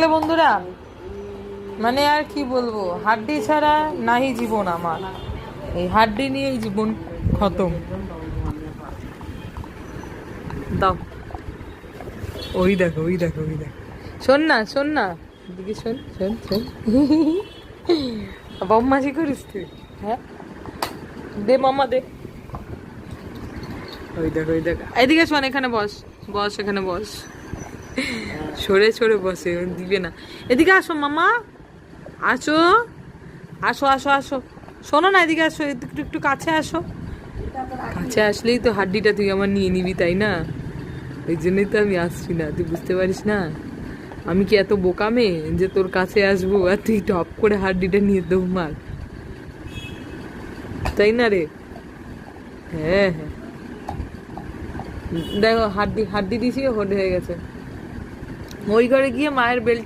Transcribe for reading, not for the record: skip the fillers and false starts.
বন্ধুরা, মানে আর কি বলবো, হাড্ডি ছাড়া নাই জীবন আমার। এই হাড্ডি নিয়েই জীবন খতম। দাও, ওই দেখো ওই দেখো ওই দেখো। শোন না শোন না, এদিকে শোন শোন শোন। বম্মাজি করিস তুই? হ্যাঁ, দে মামা দে। ওই দেখো ওই দেখো, এদিকে শোন, এখানে বস, বস এখানে বস। সরে সরে বসে, দিবে না। এদিকে আসো মামা, আসো আসো আসো আসো। শোনো না, এদিকে আসো, একটু একটু কাছে আসো। কাছে আসলেই তো হাড্ডিটা তুই আমার নিয়ে নিবি, তাই না? ওই জন্যই তো আমি আসছি না, তুই বুঝতে পারিস না? আমি কি এত বোকা মেয়ে যে তোর কাছে আসবো আর তুই টপ করে হাড্ডিটা নিয়ে দৌড় মার, তাই না রে? হ্যাঁ হ্যাঁ, দেখো হাড্ডি হাড্ডি দিছি, হয়ে গেছে। ওই ঘরে গিয়ে মায়ের বেল্ট